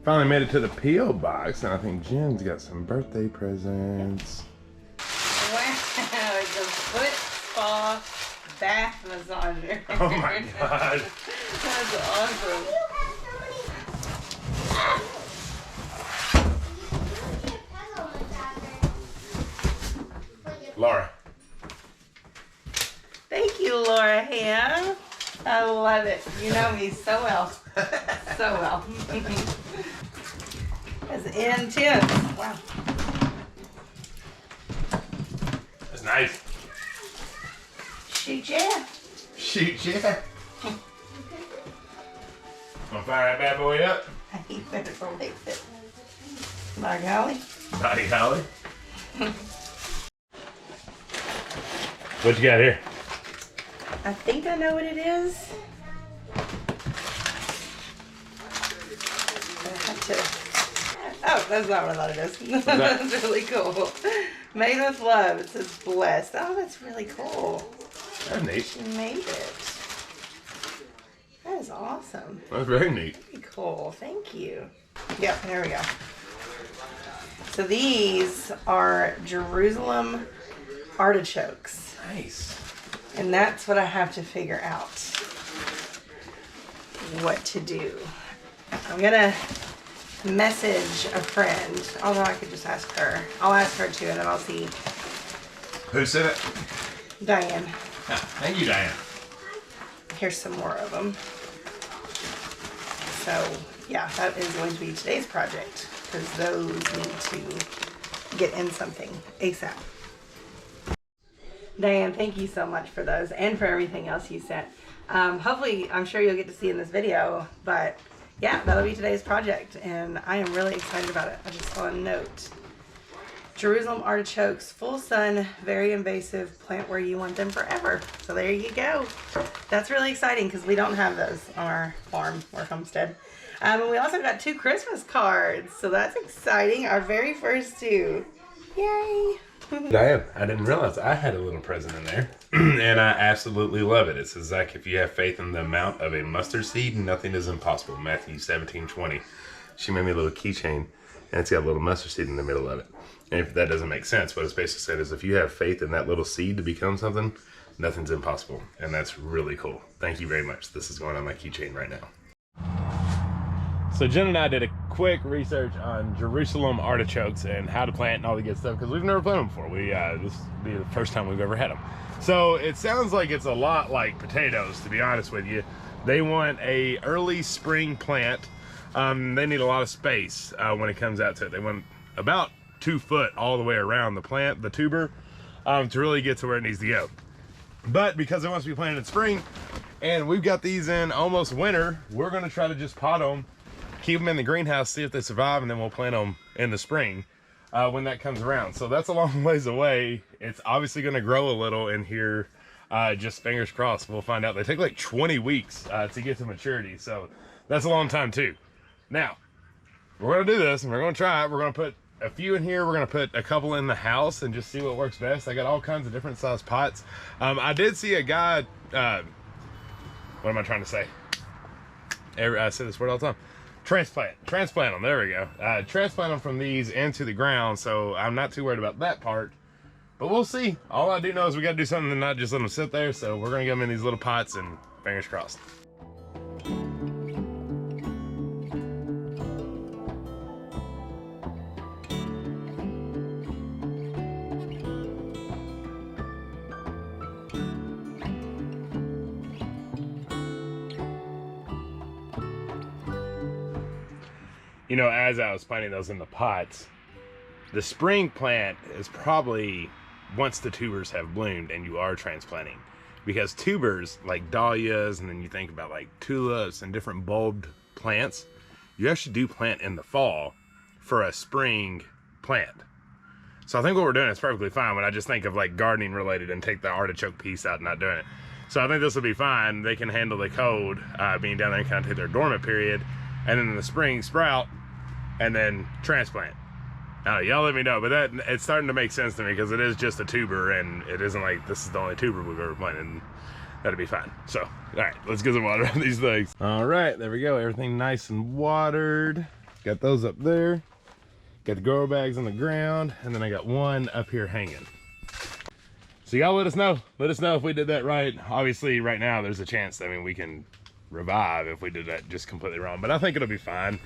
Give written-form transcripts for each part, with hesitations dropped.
Finally made it to the P.O. box, and I think Jen's got some birthday presents. Wow, it's a foot spa bath massager. Oh my god. That's awesome. Laura. Thank you, Laura Ham. I love it. You know me so well. So well. That's in too. Wow. That's nice. Shoot yeah. Shoot yeah. Gonna fire that bad boy up? You better believe it. By golly. By golly. What you got here? I think I know what it is. Oh, that's not what I thought it is. That's really cool. Made with love. It says blessed. Oh, that's really cool. That's neat. She made it. That is awesome. That's very neat. Very cool. Thank you. Yep, there we go. So these are Jerusalem artichokes. Nice. And that's what I have to figure out what to do. I'm gonna message a friend, although I could just ask her. I'll ask her too, and then I'll see. Who said it? Diane. Yeah, thank you, Diane. Here's some more of them. So yeah, that is going to be today's project because those need to get in something ASAP. Diane, thank you so much for those and for everything else you sent. Hopefully, I'm sure you'll get to see in this video, but yeah, that'll be today's project, and I am really excited about it. I just saw a note. Jerusalem artichokes, full sun, very invasive, plant where you want them forever. So there you go. That's really exciting because we don't have those on our farm or homestead. And we also got 2 Christmas cards, so that's exciting. Our very first 2. Yay! Diane, I didn't realize I had a little present in there, and I absolutely love it. It says, Zach, if you have faith in the amount of a mustard seed, nothing is impossible. Matthew 17:20. She made me a little keychain, and it's got a little mustard seed in the middle of it. And if that doesn't make sense, what it's basically said is if you have faith in that little seed to become something, nothing's impossible. And that's really cool. Thank you very much. This is going on my keychain right now. So Jen and I did a quick research on Jerusalem artichokes and how to plant and all the good stuff because we've never planted them before. This will be the first time we've ever had them. So it sounds like it's a lot like potatoes, to be honest with you. They want a early spring plant. They need a lot of space when it comes out to it. They want about 2 foot all the way around the plant, the tuber, to really get to where it needs to go. But because it wants to be planted in spring, and we've got these in almost winter, we're going to try to just pot them, keep them in the greenhouse, see if they survive, and then we'll plant them in the spring when that comes around. So that's a long ways away. It's obviously going to grow a little in here. Just fingers crossed. We'll find out. They take like 20 weeks to get to maturity, so that's a long time too. Now, we're going to do this, and we're going to try it. We're going to put a few in here. We're going to put a couple in the house and just see what works best. I got all kinds of different size pots. I did see a guy, what am I trying to say? I say this word all the time. Transplant them, there we go. Transplant them from these into the ground, so I'm not too worried about that part, but we'll see. All I do know is we got to do something and not just let them sit there, so we're going to get them in these little pots and fingers crossed. You know, as I was planting those in the pots, the spring plant is probably once the tubers have bloomed and you are transplanting. Because tubers, like dahlias, and then you think about like tulips and different bulbed plants, you actually do plant in the fall for a spring plant. So I think what we're doing is perfectly fine when I just think of like gardening related and take the artichoke piece out and not doing it. So I think this will be fine. They can handle the cold being down there and kind of take their dormant period, and then in the spring sprout and then transplant. Y'all let me know, but that it's starting to make sense to me because it is just a tuber and it isn't like this is the only tuber we've ever planted, and that'll be fine. So, all right, let's get some water on these things. All right, there we go. Everything nice and watered. Got those up there. Got the grower bags on the ground, and then I got one up here hanging. So y'all let us know. Let us know if we did that right. Obviously, right now, there's a chance, I mean, we can revive if we did that just completely wrong. But I think it'll be fine.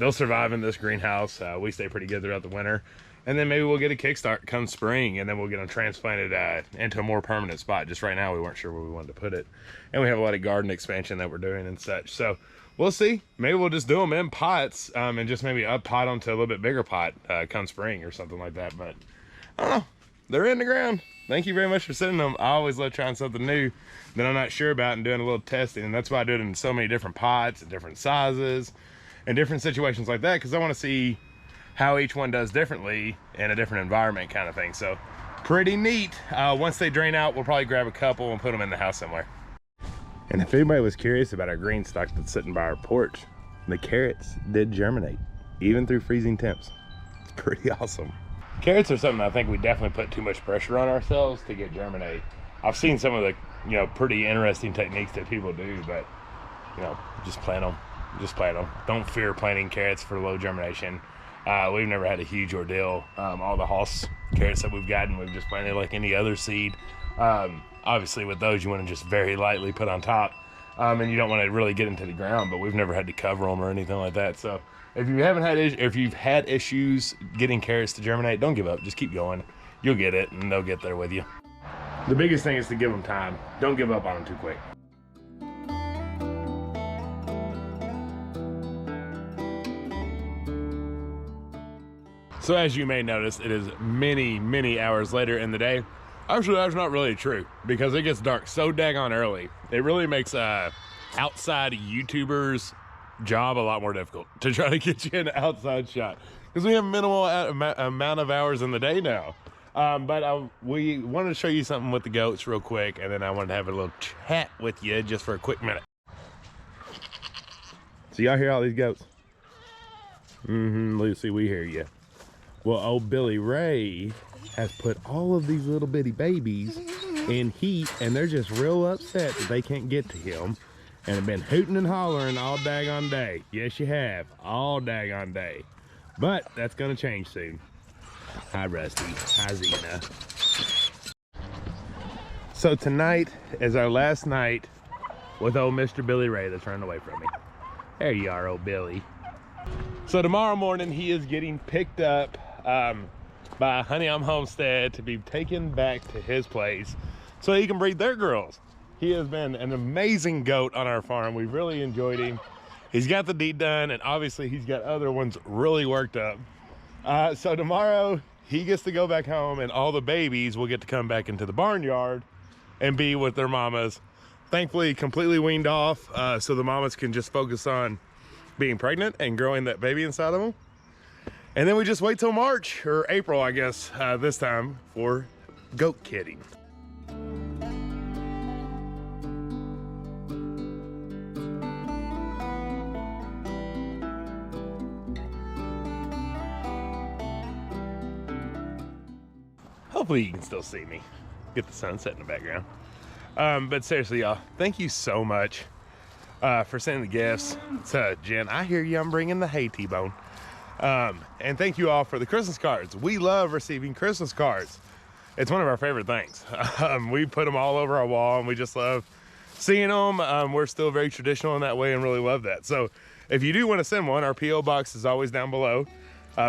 They'll survive in this greenhouse. We stay pretty good throughout the winter. And then maybe we'll get a kickstart come spring, and then we'll get them transplanted into a more permanent spot. Just right now, we weren't sure where we wanted to put it. And we have a lot of garden expansion that we're doing and such. So we'll see. Maybe we'll just do them in pots and just maybe up pot them to a little bit bigger pot come spring or something like that. But I don't know. They're in the ground. Thank you very much for sending them. I always love trying something new that I'm not sure about and doing a little testing. And that's why I do it in so many different pots and different sizes and different situations like that, because I want to see how each one does differently in a different environment kind of thing. So pretty neat. Once they drain out, we'll probably grab a couple and put them in the house somewhere. And if anybody was curious about our green stock that's sitting by our porch, the carrots did germinate, even through freezing temps. It's pretty awesome. Carrots are something I think we definitely put too much pressure on ourselves to get germinate. I've seen some of the, pretty interesting techniques that people do, but, just plant them. Just plant them. Don't fear planting carrots for low germination. We've never had a huge ordeal. All the Haas carrots that we've gotten, we've just planted like any other seed. Obviously with those, you want to just very lightly put on top. And you don't want to really get into the ground, but we've never had to cover them or anything like that. So if you've had issues getting carrots to germinate, don't give up. Just keep going. You'll get it, and they'll get there with you. The biggest thing is to give them time. Don't give up on them too quick. So as you may notice, it is many, many hours later in the day. Actually, that's not really true, because it gets dark so daggone early. It really makes outside YouTubers' job a lot more difficult to try to get you an outside shot, because we have minimal amount of hours in the day now. But we wanted to show you something with the goats real quick, and then I wanted to have a little chat with you just for a quick minute. So y'all hear all these goats? Lucy, we hear you. Well, old Billy Ray has put all of these little bitty babies in heat, and they're just real upset that they can't get to him, and have been hooting and hollering all daggone day. Yes, you have, all daggone day. But that's gonna change soon. Hi, Rusty. Hi, Xena. So tonight is our last night with old Mr. Billy Ray that's running away from me. There you are, old Billy. So tomorrow morning he is getting picked up by Honey I'm Homestead to be taken back to his place so he can breed their girls. He has been an amazing goat on our farm. We've really enjoyed him. He's got the deed done, and obviously he's got other ones really worked up. So tomorrow he gets to go back home, and all the babies will get to come back into the barnyard and be with their mamas. Thankfully completely weaned off, so the mamas can just focus on being pregnant and growing that baby inside of them. And then we just wait till March or April, I guess, this time for goat kidding. Hopefully you can still see me. Get the sunset in the background. But seriously, y'all, thank you so much for sending the gifts to Jen. I hear you, I'm bringing the hay T-bone. And thank you all for the Christmas cards. We love receiving Christmas cards. It's one of our favorite things. We put them all over our wall, and we just love seeing them. We're still very traditional in that way and really love that. So if you do want to send one, our P.O. box is always down below.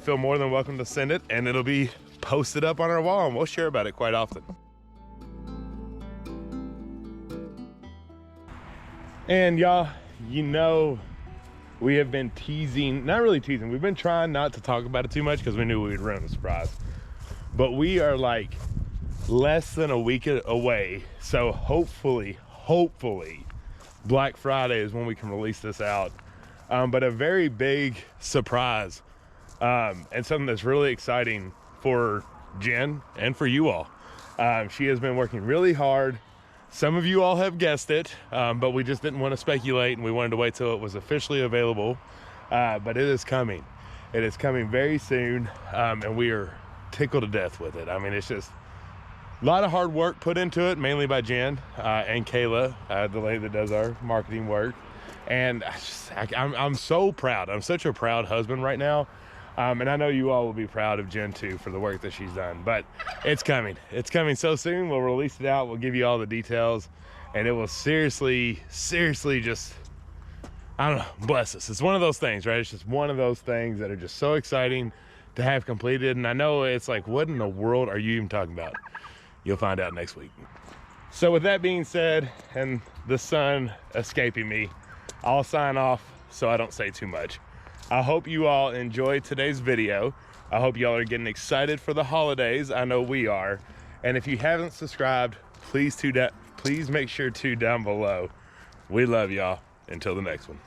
Feel more than welcome to send it, and it'll be posted up on our wall, and we'll share about it quite often. And y'all, we have been teasing, not really teasing, we've been trying not to talk about it too much because we knew we would ruin a surprise. But we are like less than a week away. So hopefully, Black Friday is when we can release this out. But a very big surprise and something that's really exciting for Jen and for you all. She has been working really hard. Some of you all have guessed it, but we just didn't want to speculate, and we wanted to wait till it was officially available. But it is coming. It is coming very soon, and we are tickled to death with it. I mean, it's just a lot of hard work put into it, mainly by Jen and Kayla, the lady that does our marketing work. And I'm so proud. I'm such a proud husband right now. And I know you all will be proud of Jen too for the work that she's done, but it's coming. It's coming so soon. We'll release it out. We'll give you all the details, and it will seriously just, I don't know, bless us. It's one of those things, right? It's just one of those things that are just so exciting to have completed. And I know it's like, what in the world are you even talking about? You'll find out next week. So with that being said, and the sun escaping me, I'll sign off so I don't say too much. I hope you all enjoyed today's video. I hope y'all are getting excited for the holidays. I know we are. And if you haven't subscribed, please make sure to down below. We love y'all. Until the next one.